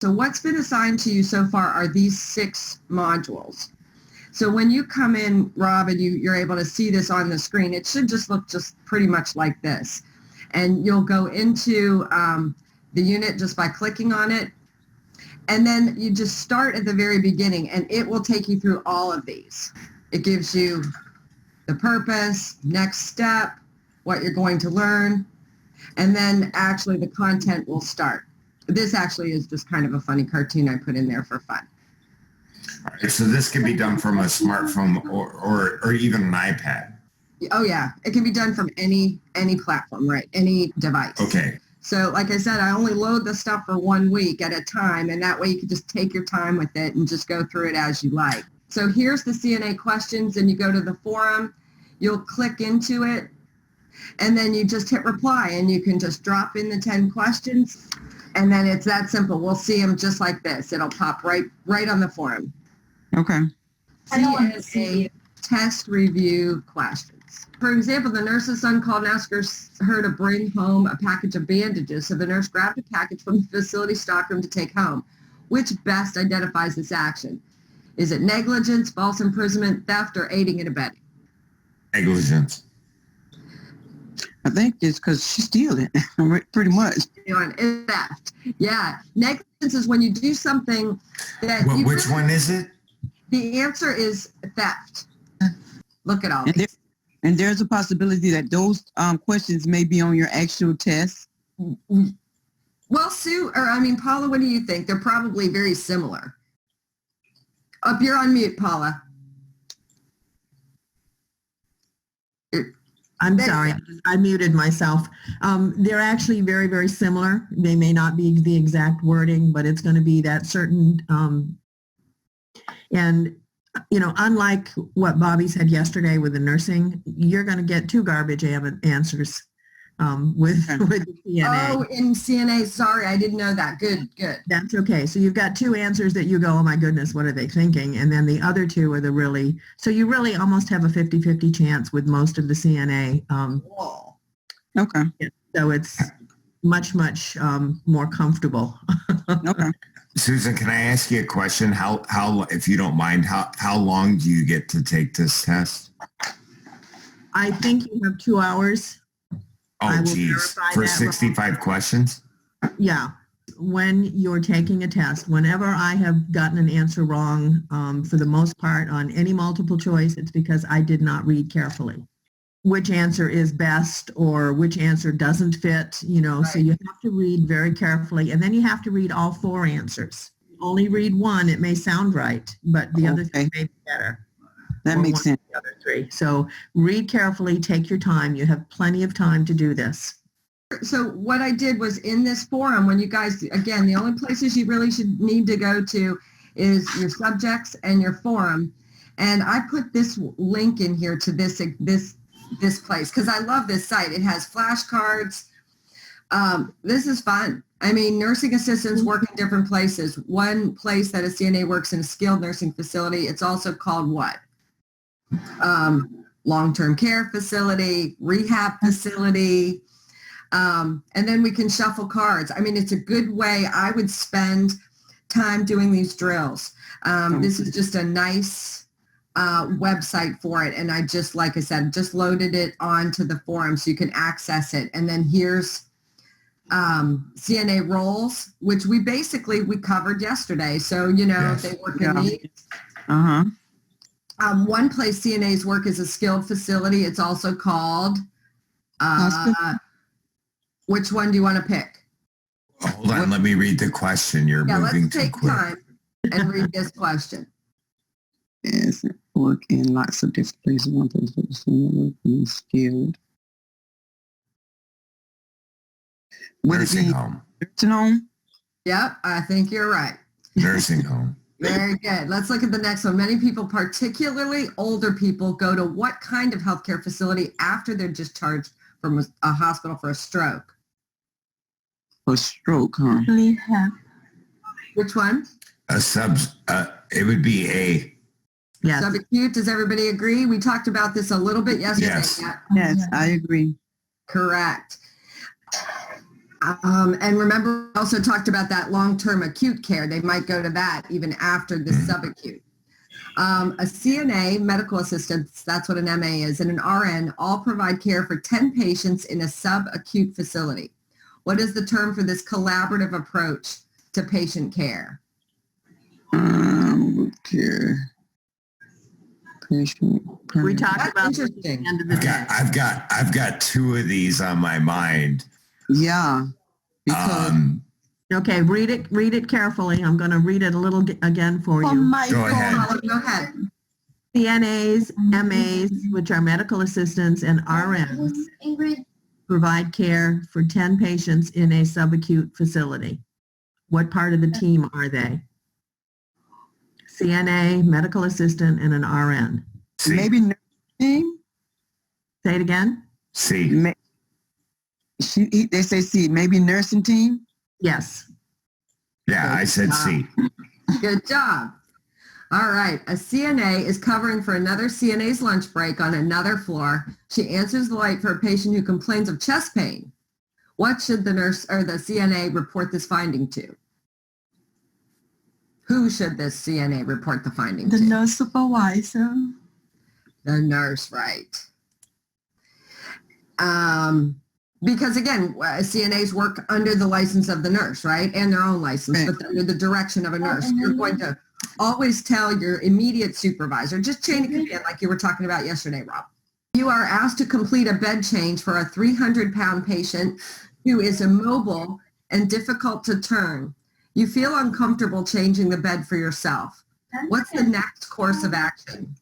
So what's been assigned to you so far are these 6 modules. So when you come in, Rob, and you're able to see this on the screen, it should just look just pretty much like this. And you'll go into the unit just by clicking on it. And then you just start at the very beginning, and it will take you through all of these. It gives you the purpose, next step, what you're going to learn, and then actually the content will start. This actually is just kind of a funny cartoon I put in there for fun. All right, so this can be done from a smartphone or even an iPad. Oh yeah, it can be done from any platform, right? Any device. Okay. So like I said, I only load the stuff for 1 week at a time, and that way you can just take your time with it and just go through it as you like. So here's the CNA questions, and you go to the forum, you'll click into it, and then you just hit reply, and you can just drop in the 10 questions, and then it's that simple. We'll see them just like this. It'll pop right on the forum. Okay. CNA test review questions. For example, the nurse's son called and asked her to bring home a package of bandages. So the nurse grabbed a package from the facility stockroom to take home. Which best identifies this action? Is it negligence, false imprisonment, theft, or aiding and abetting? Negligence. I think it's because she's stealing, pretty much. It's theft. Yeah. Negligence is when you do something that Which one is it? The answer is theft. Look at all these. And there's a possibility that those questions may be on your actual test. Well, Paula, what do you think? They're probably very similar. You're on mute, Paula. I'm sorry, I muted myself. They're actually very, very similar. They may not be the exact wording, but it's going to be that certain, and unlike what Bobby said yesterday with the nursing, you're going to get 2 garbage answers with the CNA. Oh, in CNA, sorry, I didn't know that. Good. That's okay. So you've got 2 answers that you go, oh my goodness, what are they thinking? And then the other 2 are so you really almost have a 50-50 chance with most of the CNA. Okay. So it's much, much more comfortable. Okay. Susan, can I ask you a question? How, if you don't mind, how long do you get to take this test? I think you have 2 hours. Oh, geez. For 65 questions? Yeah. When you're taking a test, whenever I have gotten an answer wrong, for the most part on any multiple choice, it's because I did not read carefully which answer is best or which answer doesn't fit, right. So you have to read very carefully, and then you have to read all 4 answers. Only read one, it may sound right, but the other 3 may be better. That makes sense. The other 3. So read carefully, take your time. You have plenty of time to do this. So what I did was in this forum, when you guys, again, the only places you really should need to go to is your subjects and your forum. And I put this link in here to this place because I love this site. It has flashcards. This is fun. I mean, nursing assistants work in different places. One place that a CNA works in a skilled nursing facility, it's also called what? Long-term care facility, rehab facility. And then we can shuffle cards. I mean, it's a good way. I would spend time doing these drills. This is just a nice website for it. And I just, like I said, just loaded it onto the forum so you can access it. And then here's CNA roles, which we covered yesterday. So, Yes. they work in these. Uh-huh. One place CNAs work is a skilled facility. It's also called, which one do you want to pick? Hold on, let me read the question. You're moving let's too take quick. time and read this question. Yes, work in lots of different places. One place is skilled. Nursing home. Nursing home? Yep, I think you're right. Nursing home. Very good. Let's look at the next one. Many people, particularly older people, go to what kind of healthcare facility after they're discharged from a hospital for a stroke? A stroke, huh? Which one? It would be A. Yes. Subacute. Does everybody agree? We talked about this a little bit yesterday. Yes. Yes, I agree. Correct. And remember, we also talked about that long-term acute care. They might go to that even after the subacute. A CNA, medical assistant, that's what an MA is, and an RN all provide care for 10 patients in a subacute facility. What is the term for this collaborative approach to patient care? Care. Patient. We talked That's about this at interesting. the end of the day. I've got two of these on my mind. Yeah. Because Okay, read it carefully. I'm going to read it a little again for Oh you. my Go ahead. God. Go ahead. CNAs, MAs, which are medical assistants, and RNs provide care for 10 patients in a subacute facility. What part of the team are they? CNA, medical assistant, and an RN. C. maybe nursing. Say it again? C. They say C. Maybe nursing team. Yes. Yeah, I said C. Good job. All right. A CNA is covering for another CNA's lunch break on another floor. She answers the light for a patient who complains of chest pain. What should the nurse or the CNA report this finding to? Who should this CNA report the finding The to? nurse supervisor. The nurse, right. Because again, CNAs work under the license of the nurse, right? And their own license, Right. but under the direction of a nurse. You're going to always tell your immediate supervisor, just chain of command like you were talking about yesterday, Rob. You are asked to complete a bed change for a 300-pound patient who is immobile and difficult to turn. You feel uncomfortable changing the bed for yourself. What's the next course of action?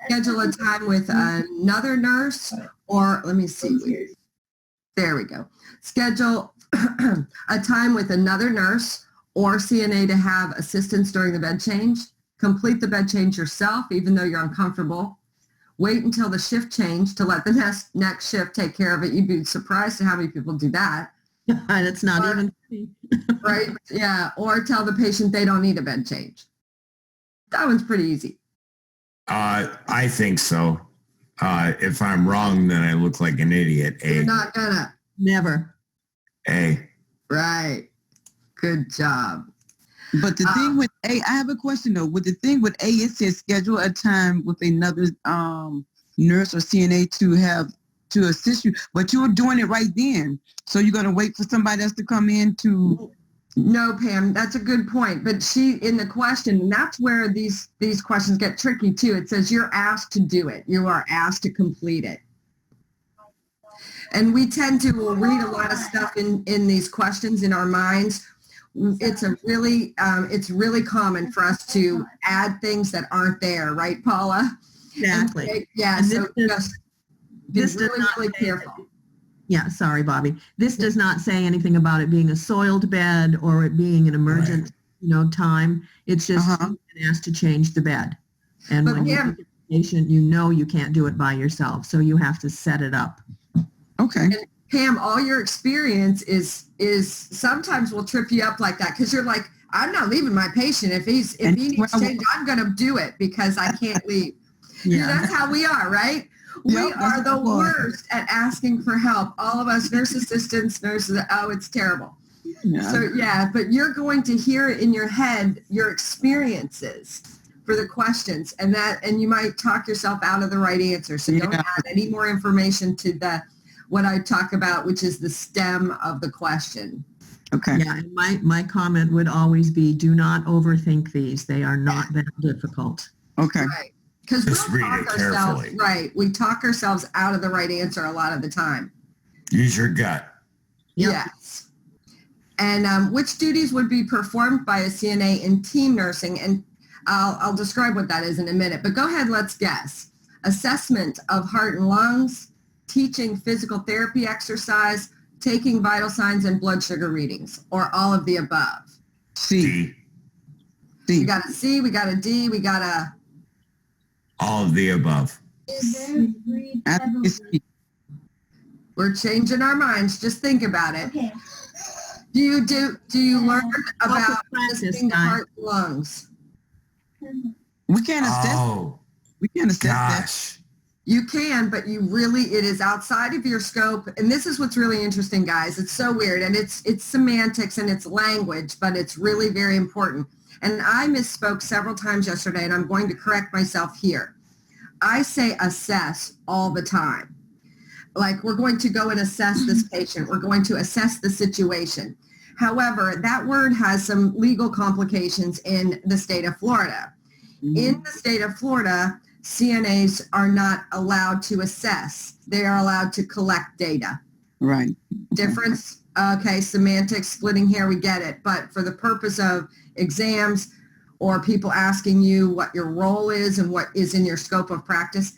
Schedule a time with another nurse, or let me see. There we go. Schedule a time with another nurse or CNA to have assistance during the bed change. Complete the bed change yourself, even though you're uncomfortable. Wait until the shift change to let the next shift take care of it. You'd be surprised at how many people do that. And it's not even funny. Right? Yeah. Or tell the patient they don't need a bed change. That one's pretty easy. I think so. If I'm wrong, then I look like an idiot. You're A. not gonna. Never. A. Right. Good job. But the thing with A, I have a question though. With the thing with A, it says schedule a time with another nurse or CNA to assist you. But you were doing it right then. So you're gonna wait for somebody else to come in to. No, Pam, that's a good point. But she, in the question, and that's where these questions get tricky too. It says you're asked to do it. You are asked to complete it. And we tend to read a lot of stuff in these questions in our minds. It's really common for us to add things that aren't there, right, Paula? Exactly. Yeah, And so just be this does really, not really say careful. Yeah, sorry, Bobby. This does not say anything about it being a soiled bed or it being an emergent, time. It's just you've been asked to change the bed. And But when Pam, you take a patient, you can't do it by yourself. So you have to set it up. Okay. And Pam, all your experience is sometimes will trip you up like that because you're like, I'm not leaving my patient. If he needs change, I'm going to do it because I can't leave. Yeah. That's how we are, right? We are the worst at asking for help. All of us nurse assistants, nurses, oh, it's terrible. Yeah. So yeah, but you're going to hear in your head your experiences for the questions and you might talk yourself out of the right answer. So don't add any more information to what I talk about, which is the stem of the question. Okay. Yeah, and my comment would always be, do not overthink these. They are not that difficult. Okay. Right. Because Just we'll read talk it ourselves, carefully. right. We talk ourselves out of the right answer a lot of the time. Use your gut. Yep. Yes. And which duties would be performed by a CNA in team nursing? And I'll describe what that is in a minute, but go ahead, let's guess. Assessment of heart and lungs, teaching physical therapy exercise, taking vital signs and blood sugar readings, or all of the above. C. D. We C. got a C, we got a D, we got a... All of the above. I think it's C. We're changing our minds. Just think about it. Okay. Do you learn about practice, testing the guys. heart and lungs? We can't assess. Oh, We can't assess that. gosh. You can, but it is outside of your scope. And this is what's really interesting, guys. It's so weird, and it's semantics and it's language, but it's really very important. And I misspoke several times yesterday, and I'm going to correct myself here. I say assess all the time. Like, we're going to go and assess this patient. We're going to assess the situation. However, that word has some legal complications in the state of Florida. Mm-hmm. In the state of Florida, CNAs are not allowed to assess. They are allowed to collect data. Right. Difference, okay, semantics, splitting hair, we get it. But for the purpose of exams or people asking you what your role is and what is in your scope of practice,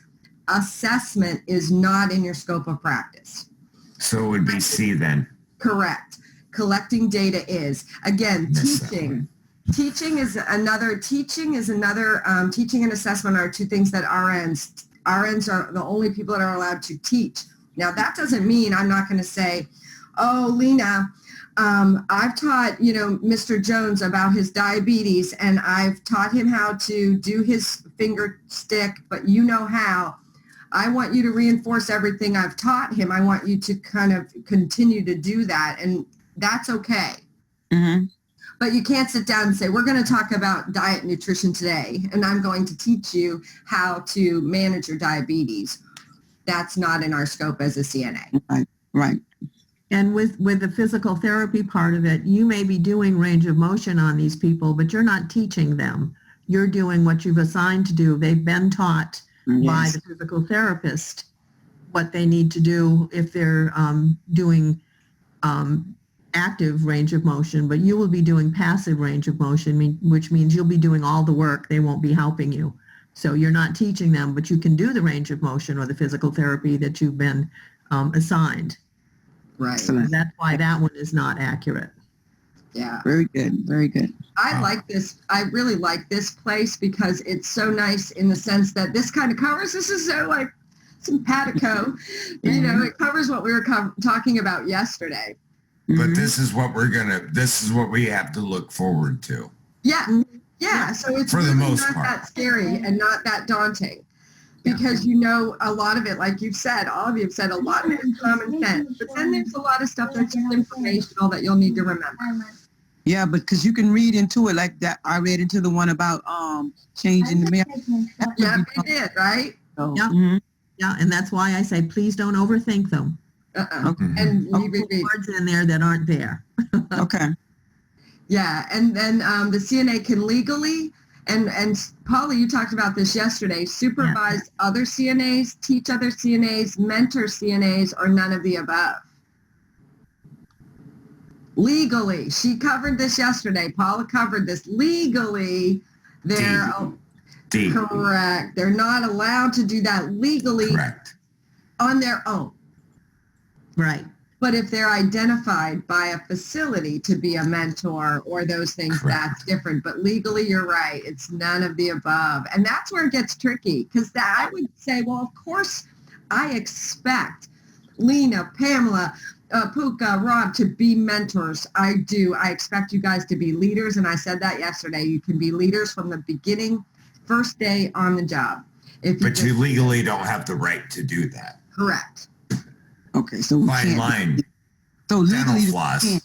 assessment is not in your scope of practice. So it would be C then. Correct. Collecting data is. Again, teaching. Teaching and assessment are two things that RNs are the only people that are allowed to teach. Now, that doesn't mean I'm not going to say, oh, Lena, I've taught, Mr. Jones about his diabetes, and I've taught him how to do his finger stick, but you know how. I want you to reinforce everything I've taught him. I want you to kind of continue to do that, and that's okay. Mm-hmm. But you can't sit down and say, we're going to talk about diet and nutrition today, and I'm going to teach you how to manage your diabetes. That's not in our scope as a CNA. Right. And with the physical therapy part of it, you may be doing range of motion on these people, but you're not teaching them. You're doing what you've assigned to do. They've been taught by the physical therapist what they need to do if they're doing active range of motion, but you will be doing passive range of motion, which means you'll be doing all the work. They won't be helping you. So you're not teaching them, but you can do the range of motion or the physical therapy that you've been assigned. Right. So that's why that one is not accurate. Yeah. Very good. Very good. I like this. I really like this place because it's so nice in the sense that this kind of covers, this is so like simpatico, it covers what we were talking about yesterday. But this is what we have to look forward to. Yeah. Yeah. So it's for really the most not part that scary and not that daunting. Because a lot of it, like you've said, all of you have said, a lot of it is common sense. But then there's a lot of stuff that's just informational that you'll need to remember. Yeah, but because you can read into it like that. I read into the one about changing the mail. Yeah, you did, right? So, Yeah, and that's why I say please don't overthink them. Okay. And Don't put words in there that aren't there. Okay. Yeah, and then the CNA can legally, and Paula, you talked about this yesterday, supervise other CNAs, teach other CNAs, mentor CNAs, or none of the above. Legally, she covered this yesterday. Paula covered this. Legally, they're correct. They're not allowed to do that legally on their own. Right. But if they're identified by a facility to be a mentor or those things, that's different. But legally, you're right. It's none of the above. And that's where it gets tricky because I would say, well, of course, I expect Lena, Pamela, Puka, Rob to be mentors. I do. I expect you guys to be leaders. And I said that yesterday. You can be leaders from the beginning, first day on the job. But you legally don't have the right to do that. Correct. Okay, so fine line. So dental legally, floss.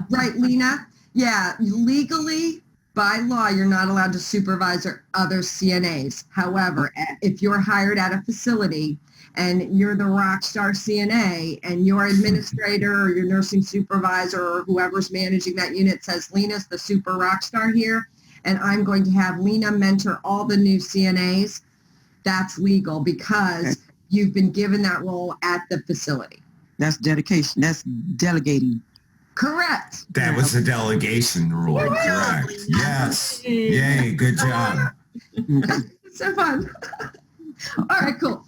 Right, Lena? Yeah, legally, by law, you're not allowed to supervise other CNAs. However, if you're hired at a facility and you're the rock star CNA and your administrator or your nursing supervisor or whoever's managing that unit says, Lena's the super rock star here, and I'm going to have Lena mentor all the new CNAs, that's legal because you've been given that role at the facility. That's dedication. That's delegating. Correct. That was a delegation rule. Correct. Yes. Yay. Good job. So fun. All right, cool.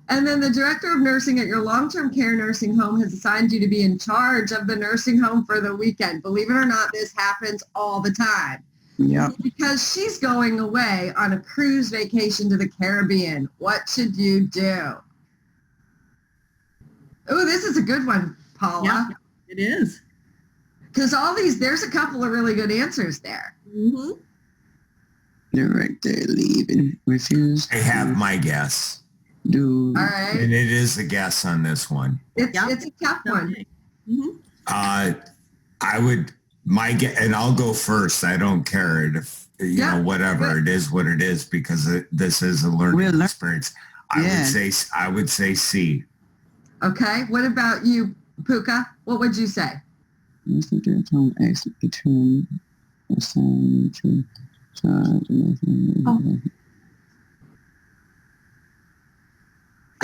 And then the director of nursing at your long-term care nursing home has assigned you to be in charge of the nursing home for the weekend. Believe it or not, this happens all the time. Yeah. Because she's going away on a cruise vacation to the Caribbean. What should you do? Oh, this is a good one, Paula. Yeah, it is. Because there's a couple of really good answers there. Mm-hmm. Director leaving. Refuse. I have my guess. Do. All right. And it is a guess on this one. It's a tough one. Mhm. I would, and I'll go first. I don't care if, whatever. It is what it is because this is a learning experience. I would say C. Okay. What about you, Puka? What would you say? I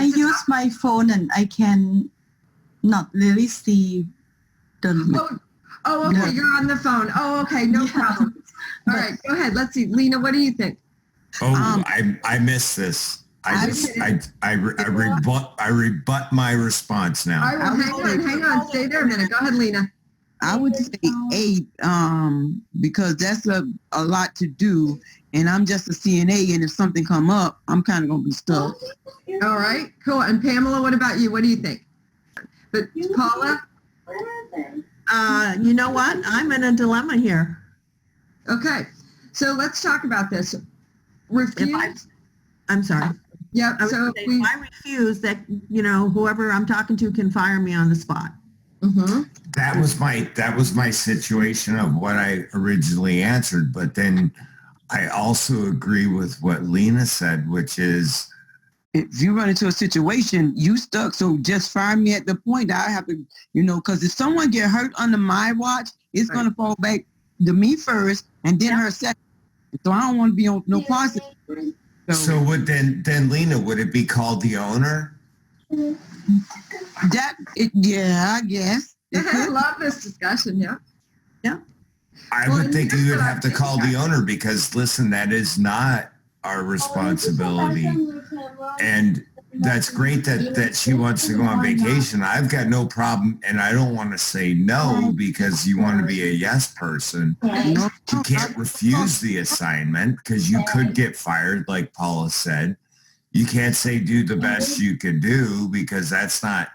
use my phone and I can not really see the. Oh, okay. You're on the phone. Oh, okay. No problem. All right. Go ahead. Let's see. Lena, what do you think? Oh, I missed this. I rebut my response now. All right. Well, hang on. Stay there a minute. Go ahead, Lena. I would say 8, because that's a lot to do, and I'm just a CNA, and if something come up, I'm kind of gonna be stuck. All right, cool. And Pamela, what about you? What do you think? But Paula? You know what? I'm in a dilemma here. Okay, so let's talk about this. Refuse. I'm sorry. Yep. So if I refuse, that whoever I'm talking to can fire me on the spot. Mm-hmm. That was my situation of what I originally answered, but then I also agree with what Lena said, which is if you run into a situation, you stuck. So just fire me at the point that I have to, because if someone get hurt under my watch, it's going to fall back to me first and then her second. So I don't want to be on no process. So would then Lena, would it be called the owner? I guess. I love this discussion. Yeah. Yeah. I would think you would have to call the owner because, listen, that is not our responsibility. And that's great that she wants to go on vacation. I've got no problem, and I don't want to say no because you want to be a yes person. You can't refuse the assignment because you could get fired, like Paula said. You can't say do the best you can do because that's not,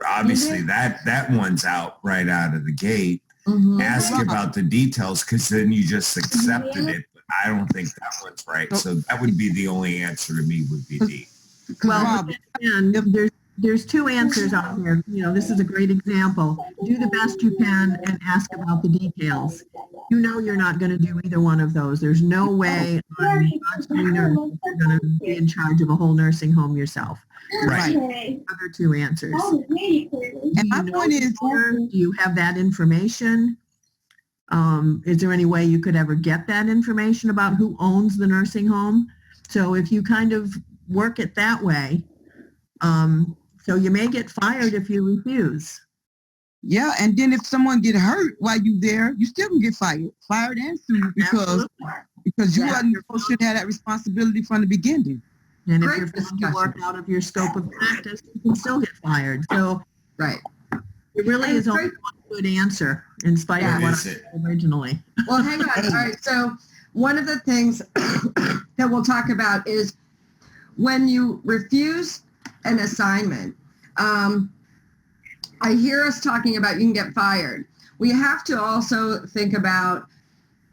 obviously that one's out right out of the gate. Mm-hmm. Ask about the details because then you just accepted it. But I don't think that one's right. So that would be the only answer to me would be D. Well, and there's two answers out here. This is a great example. Do the best you can and ask about the details. You're not going to do either one of those. There's no way on God's green earth you're going to be in charge of a whole nursing home yourself. Right. Other two answers. And my point is, do you have that information? Is there any way you could ever get that information about who owns the nursing home? So if you kind of work it that way, so you may get fired if you refuse. Yeah, and then if someone get hurt while you there, you still can get fired and sued because you should have that responsibility from the beginning. And if you're failing to work out of your scope of practice, you can still get fired. So right, it really is only one good answer in spite of what I said originally. Well, hang on. All right, so one of the things that we'll talk about is when you refuse an assignment. I hear us talking about you can get fired. We have to also think about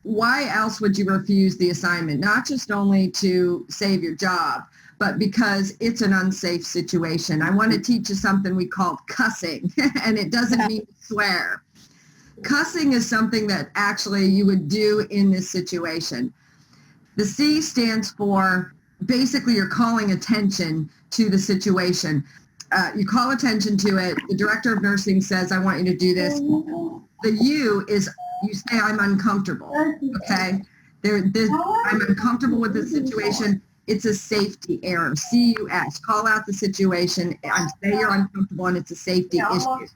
why else would you refuse the assignment? Not just only to save your job, but because it's an unsafe situation. I want to teach you something we call cussing, and it doesn't mean swear. Cussing is something that actually you would do in this situation. The C stands for basically you're calling attention to the situation. You call attention to it. The director of nursing says, I want you to do this. The U is you say, I'm uncomfortable. Okay? I'm uncomfortable with the situation. It's a safety error. CUS. Call out the situation and say you're uncomfortable and it's a safety issue.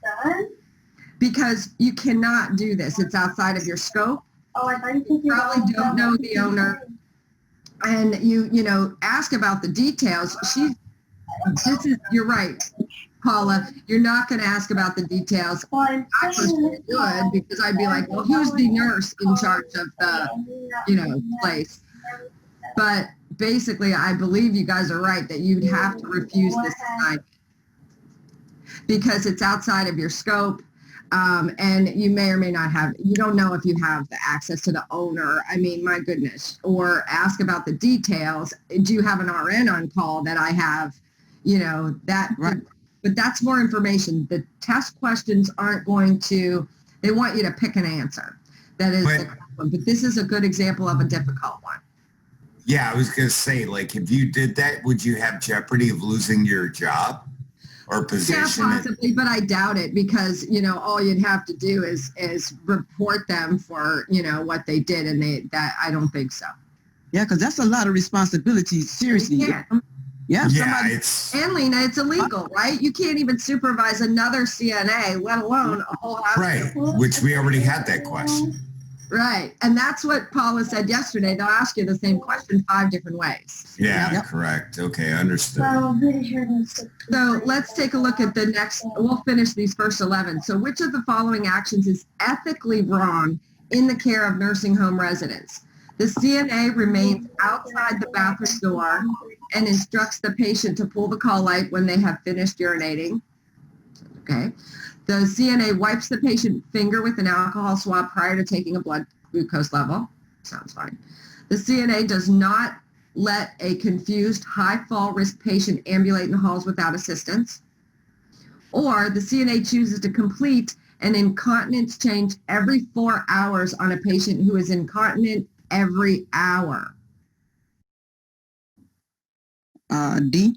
Because you cannot do this. It's outside of your scope. You probably don't know the owner. And you ask about the details. You're right, Paula. You're not going to ask about the details. I personally would because I'd be like, well, who's the nurse in charge of the, place? But basically, I believe you guys are right that you'd have to refuse this assignment because it's outside of your scope. And you may or may not have, you don't know if you have the access to the owner. I mean, my goodness. Or ask about the details. Do you have an RN on call that I have, that, Right. but that's more information. The test questions aren't going to, they want you to pick an answer. That is the one. But this is a good example of a difficult one. Yeah, I was going to say, like, if you did that, would you have jeopardy of losing your job or position? Yeah, possibly, but I doubt it because, all you'd have to do is report them for, what they did. And I don't think so. Yeah, because that's a lot of responsibility. Seriously. Yeah. Yeah. And Lena, it's illegal, right? You can't even supervise another CNA, let alone a whole hospital. Right, which we already had that question. Right. And that's what Paula said yesterday. They'll ask you the same question 5 different ways. Yeah, Yep. correct. Okay, understood. So let's take a look at the next. We'll finish these first 11. So which of the following actions is ethically wrong in the care of nursing home residents? The CNA remains outside the bathroom door and instructs the patient to pull the call light when they have finished urinating. Okay. The CNA wipes the patient's finger with an alcohol swab prior to taking a blood glucose level. Sounds fine. The CNA does not let a confused high fall risk patient ambulate in the halls without assistance. Or the CNA chooses to complete an incontinence change every 4 hours on a patient who is incontinent every hour. D.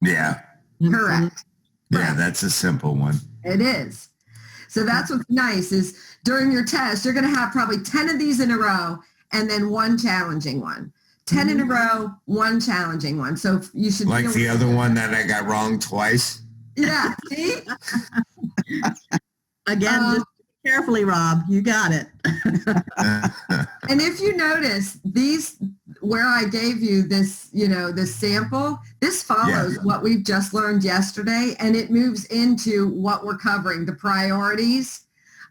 Yeah, Correct. yeah, that's a simple one. It is. So that's what's nice is during your test, you're going to have probably 10 of these in a row and then one challenging one. 10 in a row, one challenging one. So you should Like the other one that I got wrong twice. Yeah. See? Again, just carefully, Rob. You got it. And if you notice these, where I gave you this, this sample, this follows what we've just learned yesterday, and it moves into what we're covering, the priorities,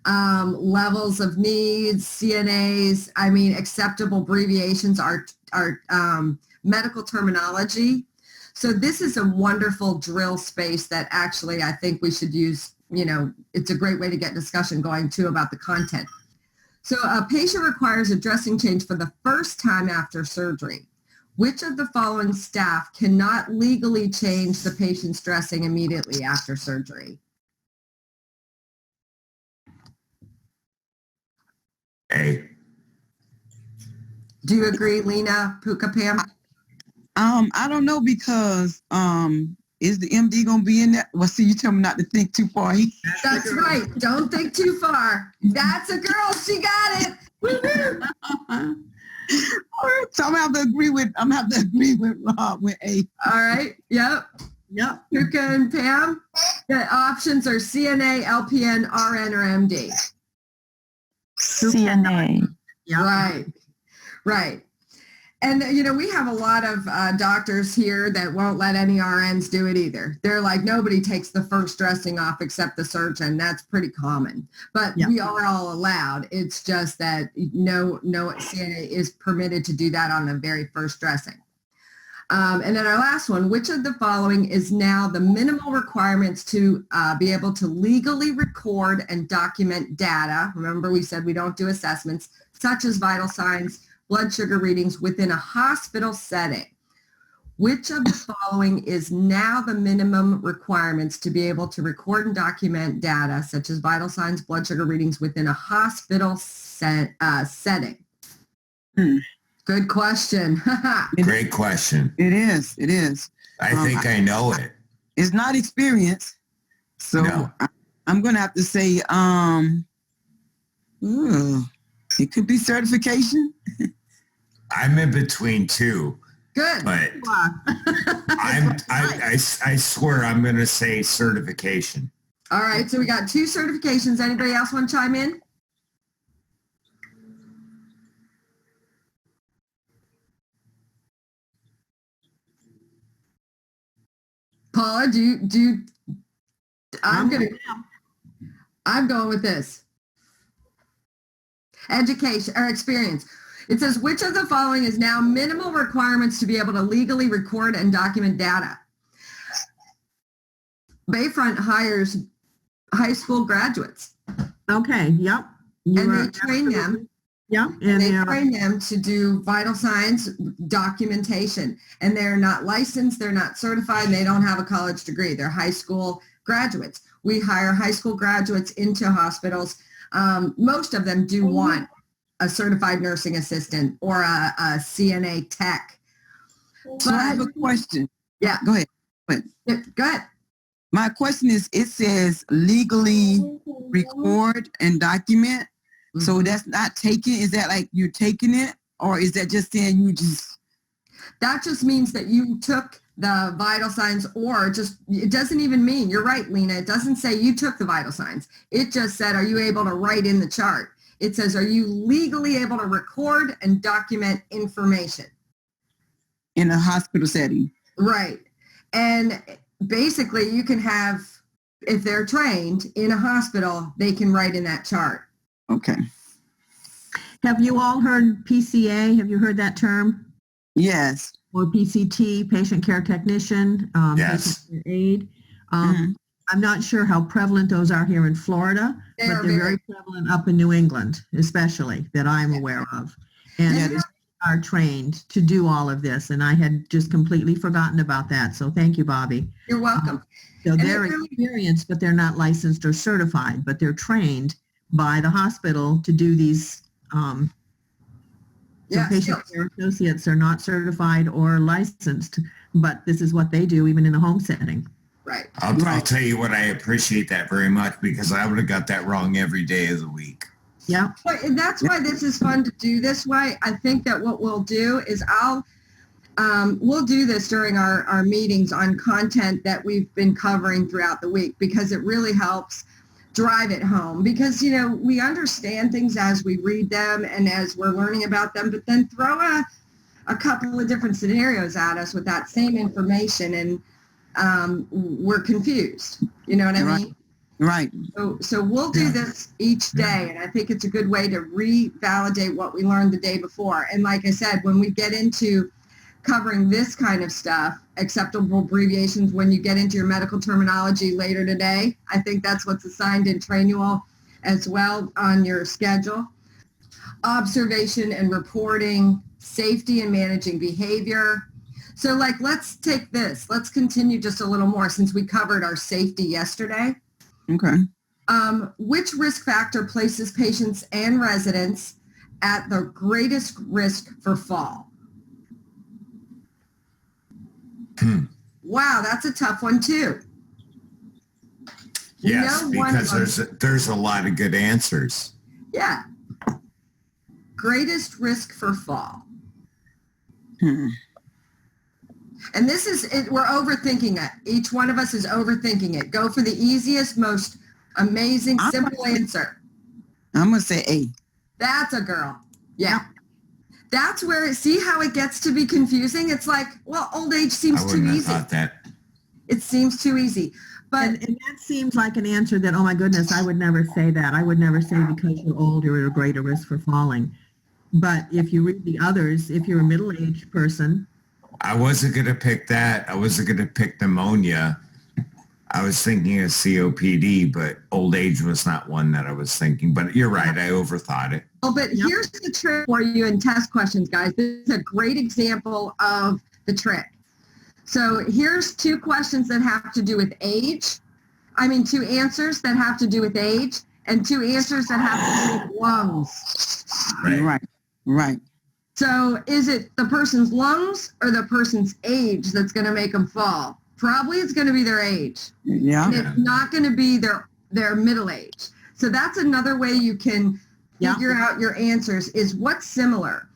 levels of needs, CNAs, acceptable abbreviations, our medical terminology. So this is a wonderful drill space that actually I think we should use. It's a great way to get discussion going too about the content. So a patient requires a dressing change for the first time after surgery. Which of the following staff cannot legally change the patient's dressing immediately after surgery? A. Do you agree, Lena, Puka, Pam? I don't know because is the MD gonna be in there? Well, see, you tell me not to think too far. That's right. Don't think too far. That's a girl. She got it. Woo-hoo. So I'm gonna have to agree with Rob with A. All right. Yep. Yep. Puka and Pam. The options are CNA, LPN, RN, or MD. CNA. Yep. Right. And, we have a lot of doctors here that won't let any RNs do it either. They're like, nobody takes the first dressing off except the surgeon. That's pretty common. But we are all allowed. It's just that no CNA is permitted to do that on the very first dressing. And then our last one, which of the following is now the minimal requirements to be able to legally record and document data? Remember, we said we don't do assessments, such as vital signs, blood sugar readings within a hospital setting. Which of the following is now the minimum requirements to be able to record and document data, such as vital signs, blood sugar readings within a hospital setting? Good question. Great question. It is. I think I know it. It's not experience. So No. I'm gonna have to say it could be certification. I'm in between two, Good. but I swear I'm going to say certification. All right, so we got 2 certifications. Anybody else want to chime in? Paula, I'm going with this. Education or experience. It says, which of the following is now minimal requirements to be able to legally record and document data? Bayfront hires high school graduates. Okay, yep. You And are they train them. absolutely- Yep, And and they they are, train them to do vital signs documentation. And they're not licensed, they're not certified, and they don't have a college degree. They're high school graduates. We hire high school graduates into hospitals. Most of them do want a certified nursing assistant or a CNA tech. So I have a question. Yeah. Go ahead. Go ahead. My question is, it says legally record and document. So that's not taken. Is that like you're taking it, or is that just saying you just? That just means that you took the vital signs, or just, it doesn't even mean, you're right, Lena. It doesn't say you took the vital signs. It just said, are you able to write in the chart? It says, are you legally able to record and document information? In a hospital setting. Right. And basically you can have, if they're trained in a hospital, they can write in that chart. Okay. have you all heard PCA? Have you heard that term? Yes. Or PCT, patient care technician, Yes. patient care aide. I'm not sure how prevalent those are here in Florida, They but are they're very- very prevalent up in New England, especially, that I'm aware of. And Yeah, they are trained to do all of this, and I had just completely forgotten about that. So thank you, Bobby. You're welcome. So And it they're really- experienced, but they're not licensed or certified, but they're trained by the hospital to do these. So Yeah, patient skills. care associates are not certified or licensed, but this is what they do even in a home setting. Right. I'll tell you what, I appreciate that very much, because I would have got that wrong every day of the week. Yeah. And that's why this is fun to do this way. I think that what we'll do is we'll do this during our meetings on content that we've been covering throughout the week, because it really helps drive it home, because, you know, we understand things as we read them and as we're learning about them, but then throw a couple of different scenarios at us with that same information, and we're confused. You know what I mean? Right. So we'll do this each day, and I think it's a good way to revalidate what we learned the day before. And like I said, when we get into covering this kind of stuff, acceptable abbreviations, when you get into your medical terminology later today, I think that's what's assigned in Trainual as well on your schedule. Observation and reporting, safety and managing behavior. So like, let's take this. Let's continue just a little more, since we covered our safety yesterday. Okay. Which risk factor places patients and residents at the greatest risk for fall? Wow, that's a tough one too. Yes, No one because there's a lot of good answers. Yeah. Greatest risk for fall. And this is it. We're overthinking it. Each one of us is overthinking it. Go for the easiest, most amazing, simple answer. I'm going to say A. That's a girl. Yeah. That's where, see how it gets to be confusing? It's like, well, old age I seems too wouldn't have easy. thought that. It seems too easy. But And that seems like an answer that, oh my goodness, I would never say that. I would never say because you're old, you're at a greater risk for falling. But if you read the others, if you're a middle-aged person. I wasn't going to pick that. I wasn't going to pick pneumonia. I was thinking of COPD, but old age was not one that I was thinking. But you're right. I overthought it. Oh, but here's the trick for you in test questions, guys. This is a great example of the trick. So here's two questions that have to do with age. Two answers that have to do with age, and two answers that have to do with lungs. Right. So is it the person's lungs or the person's age that's going to make them fall? Probably it's going to be their age. Yeah. And it's not going to be their middle age. So that's another way you can figure out your answers, is what's similar.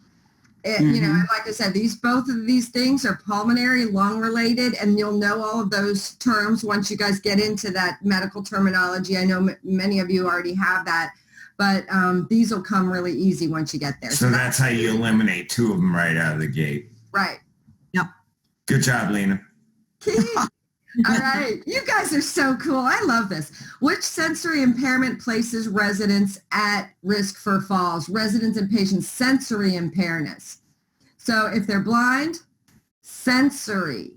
You know, and like I said, both of these things are pulmonary, lung related, and you'll know all of those terms once you guys get into that medical terminology. I know many of you already have that, but these will come really easy once you get there. So that's how you eliminate two of them right out of the gate. Right. Yep. Good job, Lena. All right. You guys are so cool. I love this. Which sensory impairment places residents at risk for falls? Residents and patients' sensory impairness. So if they're blind, sensory.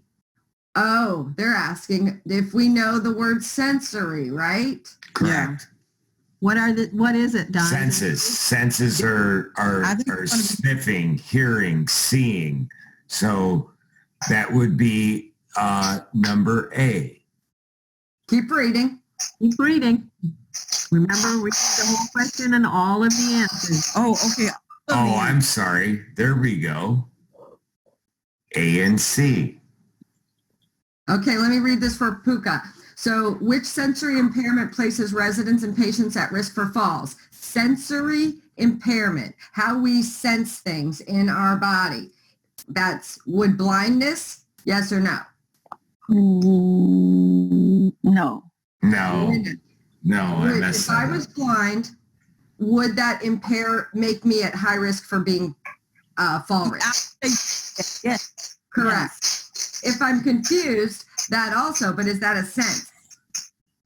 Oh, they're asking if we know the word sensory, right? Correct. What is it, Don? Senses. Senses are sniffing, hearing, seeing. So that would be number A. Keep reading. Keep reading. Remember, read the whole question and all of the answers. Oh, okay. Oh, I'm sorry. There we go. A and C. Okay, let me read this for Puka. So, which sensory impairment places residents and patients at risk for falls? Sensory impairment, how we sense things in our body. Would blindness, yes or no? No. No. No, I messed If I that was up. blind, would that make me at high risk for being fall risk? Yes. Correct. If I'm confused, that also, but is that a sense?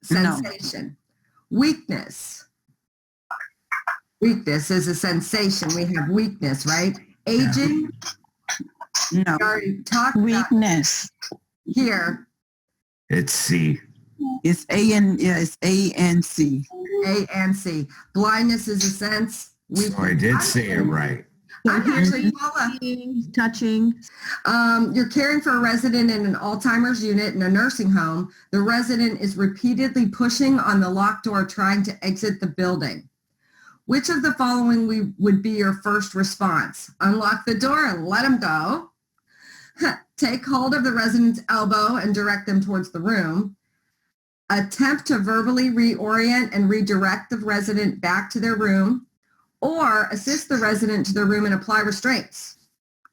Sensation. No. Weakness. Weakness is a sensation. We have weakness, right? Aging. No. We already talked Weakness. Here. It's C. It's A and C. A and C. Blindness is a sense. So I did say it right. I'm actually Paula. Touching. You're caring for a resident in an Alzheimer's unit in a nursing home. The resident is repeatedly pushing on the locked door trying to exit the building. Which of the following would be your first response? Unlock the door and let them go. Take hold of the resident's elbow and direct them towards the room. Attempt to verbally reorient and redirect the resident back to their room. Or assist the resident to their room and apply restraints.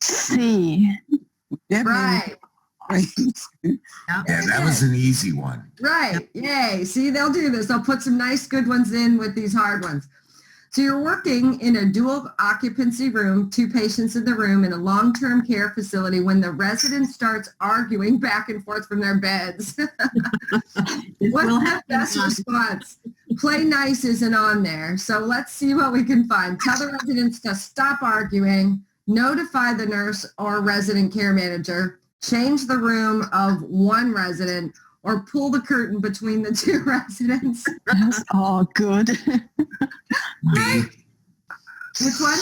C. Right. Yeah, that was an easy one. Right. Yay. See, they'll do this. They'll put some nice good ones in with these hard ones. So you're working in a dual occupancy room, 2 patients in the room in a long-term care facility when the resident starts arguing back and forth from their beds. What's the best response? Play nice isn't on there. So let's see what we can find. Tell the residents to stop arguing, notify the nurse or resident care manager, change the room of one resident, or pull the curtain between the 2 residents. That's all good. B. Which one?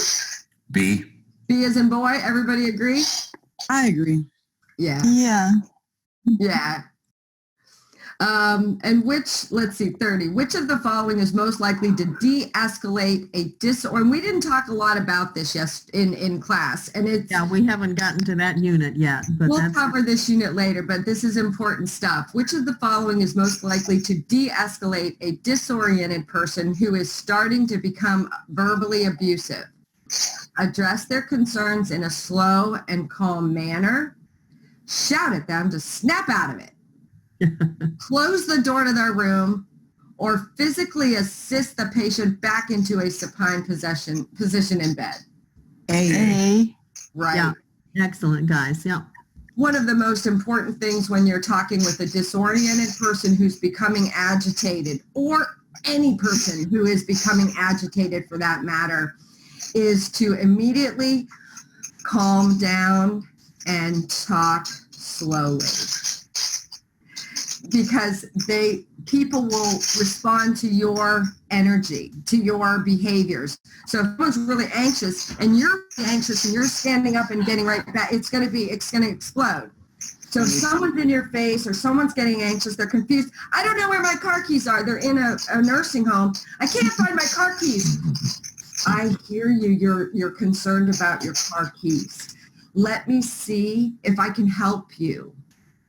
B. B as in boy. Everybody agree? I agree. Yeah. Yeah. Yeah. And let's see, 30. Which of the following is most likely to de-escalate a disorder? And we didn't talk a lot about this in class. And we haven't gotten to that unit yet. But we'll cover this unit later, but this is important stuff. Which of the following is most likely to de-escalate a disoriented person who is starting to become verbally abusive? Address their concerns in a slow and calm manner. Shout at them to snap out of it. Close the door to their room, or physically assist the patient back into a supine position in bed. A. Right. Yeah. Excellent, guys. Yeah. One of the most important things when you're talking with a disoriented person who's becoming agitated, or any person who is becoming agitated for that matter, is to immediately calm down and talk slowly. Because people will respond to your energy, to your behaviors. So if someone's really anxious and you're anxious and you're standing up and getting right back, it's going to explode. So if someone's in your face or someone's getting anxious, they're confused. I don't know where my car keys are. They're in a nursing home. I can't find my car keys. I hear you. You're concerned about your car keys. Let me see if I can help you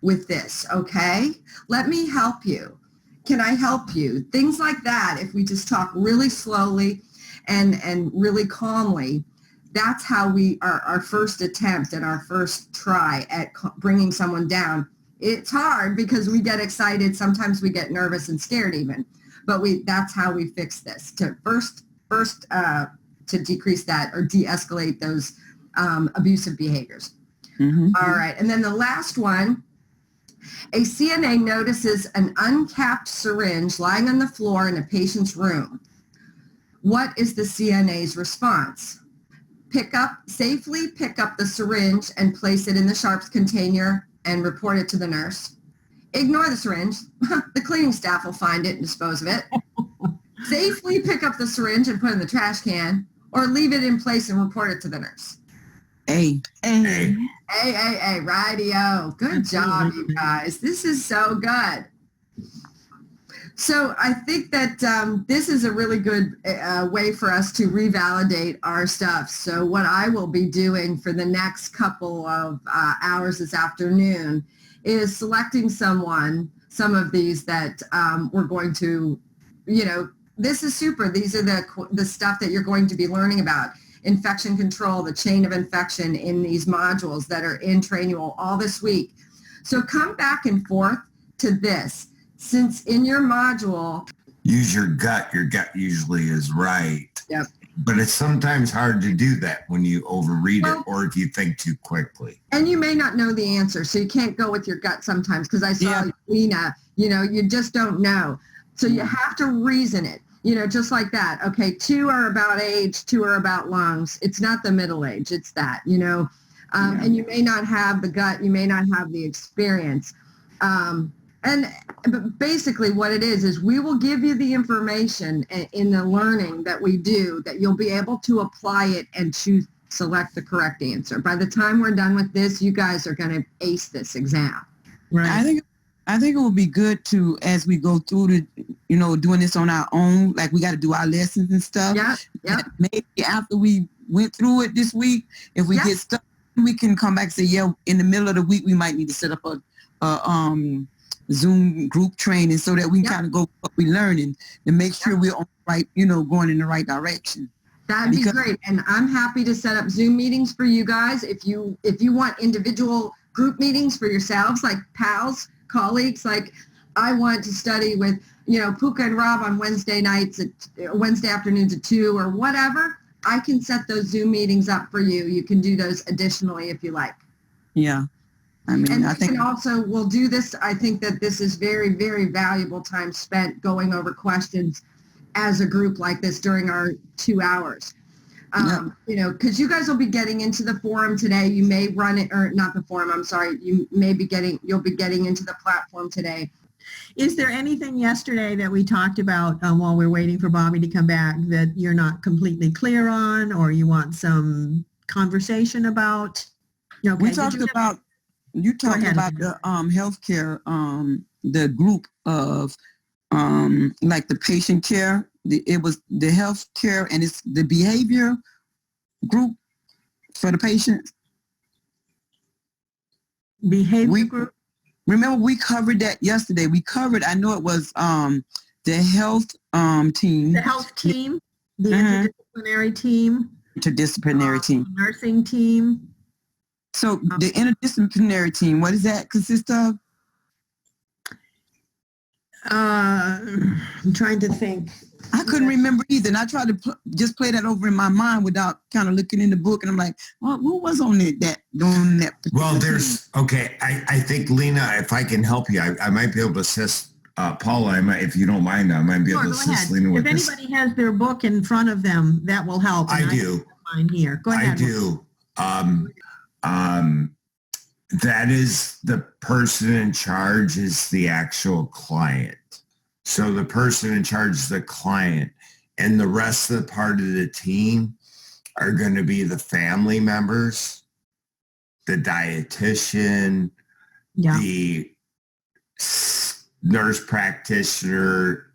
with this, okay? Let me help you. Can I help you? Things like that, if we just talk really slowly and really calmly, that's how our first attempt and our first try at bringing someone down. It's hard because we get excited. Sometimes we get nervous and scared even, but that's how we fix this, to first to decrease that or de-escalate those abusive behaviors. Mm-hmm. All right, and then the last one, a CNA notices an uncapped syringe lying on the floor in a patient's room. What is the CNA's response? Safely pick up the syringe and place it in the sharps container and report it to the nurse. Ignore the syringe. The cleaning staff will find it and dispose of it. Safely pick up the syringe and put it in the trash can, or leave it in place and report it to the nurse. A. Radio. Good job, you guys. This is so good. So I think that this is a really good way for us to revalidate our stuff. So what I will be doing for the next couple of hours this afternoon is selecting some of these that we're going to, this is super. These are the stuff that you're going to be learning about. Infection control, the chain of infection in these modules that are in Trainual all this week. So come back and forth to this. Since in your module... Use your gut. Your gut usually is right. Yep. But it's sometimes hard to do that when you overread it or if you think too quickly. And you may not know the answer, so you can't go with your gut sometimes, because I saw Lena, you just don't know. So you have to reason it. Just like that. Okay, 2 are about age, 2 are about lungs. It's not the middle age, it's that, and you may not have the gut, you may not have the experience. But basically what it is we will give you the information in the learning that we do that you'll be able to apply it and select the correct answer. By the time we're done with this, you guys are going to ace this exam. Right. I think it would be good to, as we go through doing this on our own, like we got to do our lessons and stuff. Yeah. Maybe after we went through it this week, if we get stuck, we can come back and say, in the middle of the week, we might need to set up a Zoom group training so that we can kind of go what we're learning and make sure we're on the right, going in the right direction. That'd be great. And I'm happy to set up Zoom meetings for you guys. If you want individual group meetings for yourselves, like pals, colleagues, like I want to study with, Puka and Rob on Wednesday afternoons at 2 or whatever, I can set those Zoom meetings up for you. You can do those additionally if you like. Yeah. I think we'll do this. I think that this is very, very valuable time spent going over questions as a group like this during our 2 hours. Because you guys will be getting into the forum today. You may run it, or not the forum, I'm sorry. You'll be getting into the platform today. Is there anything yesterday that we talked about while we're waiting for Bobby to come back that you're not completely clear on, or you want some conversation about? Okay. We talked about, you talked about the healthcare, the group of like the patient care. It was the health care and it's the behavior group for the patients. Behavior group? Remember, we covered that yesterday. I know it was the health team. The health team, the interdisciplinary team. Interdisciplinary team. Nursing team. So the interdisciplinary team, what does that consist of? I'm trying to think. I couldn't remember either. And I tried to just play that over in my mind without kind of looking in the book. And I'm like, well, what was on that? Well, there's, I think, Lena, if I can help you, I might be able to assist Paula, if you don't mind, I might be able to assist Lena with this. If anybody has their book in front of them, that will help. I do. Mine here. Go ahead. I do. That is the person in charge is the actual client. So the person in charge is the client, and the rest of the part of the team are going to be the family members, the dietitian, the nurse practitioner,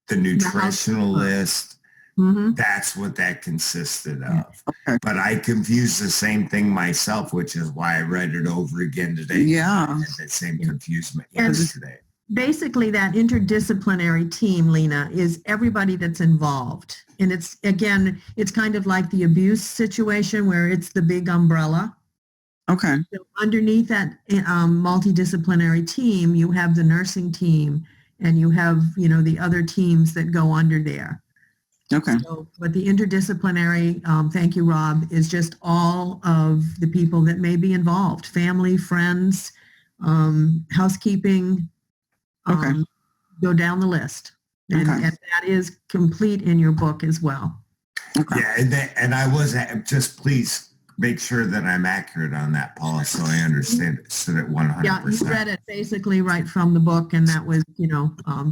the nutritionalist. Mm-hmm. That's what that consisted of. Okay. But I confused the same thing myself, which is why I read it over again today. Yeah. I had that same confusement yesterday. Basically, that interdisciplinary team, Lena, is everybody that's involved. And it's kind of like the abuse situation where it's the big umbrella. Okay. So underneath that multidisciplinary team, you have the nursing team and you have, the other teams that go under there. Okay. So, but the interdisciplinary, thank you, Rob, is just all of the people that may be involved, family, friends, housekeeping, go down the list. And that is complete in your book as well. Okay. Yeah, and I was just please make sure that I'm accurate on that, Paula, so I understand it, so that 100%. Yeah, you read it basically right from the book, and that was,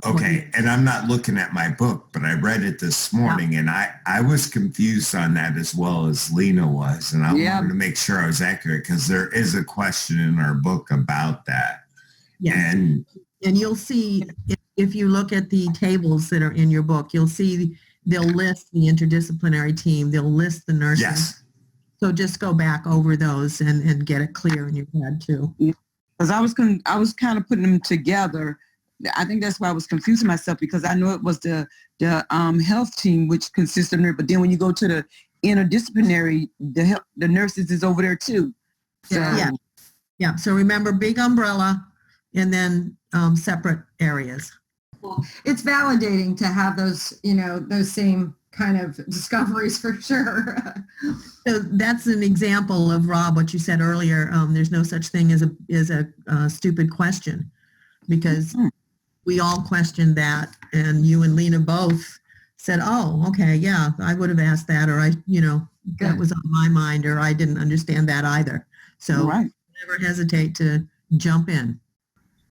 Okay, and I'm not looking at my book, but I read it this morning, and I was confused on that as well as Lena was, and I wanted to make sure I was accurate because there is a question in our book about that. Yes. And you'll see, if you look at the tables that are in your book, you'll see they'll list the interdisciplinary team, they'll list the nurses. yes. So just go back over those and get it clear in your head too. Because I was kind of putting them together. I think that's why I was confusing myself, because I know it was the health team, which consists of nurse, but then when you go to the interdisciplinary, the nurses is over there too. So, yeah. So remember, big umbrella, and then separate areas. It's validating to have those, those same kind of discoveries for sure. So that's an example of, Rob, what you said earlier. There's no such thing as a stupid question, because we all questioned that, and you and Lena both said, oh, okay, yeah, I would have asked that, or that was on my mind, or I didn't understand that either. So never hesitate to jump in.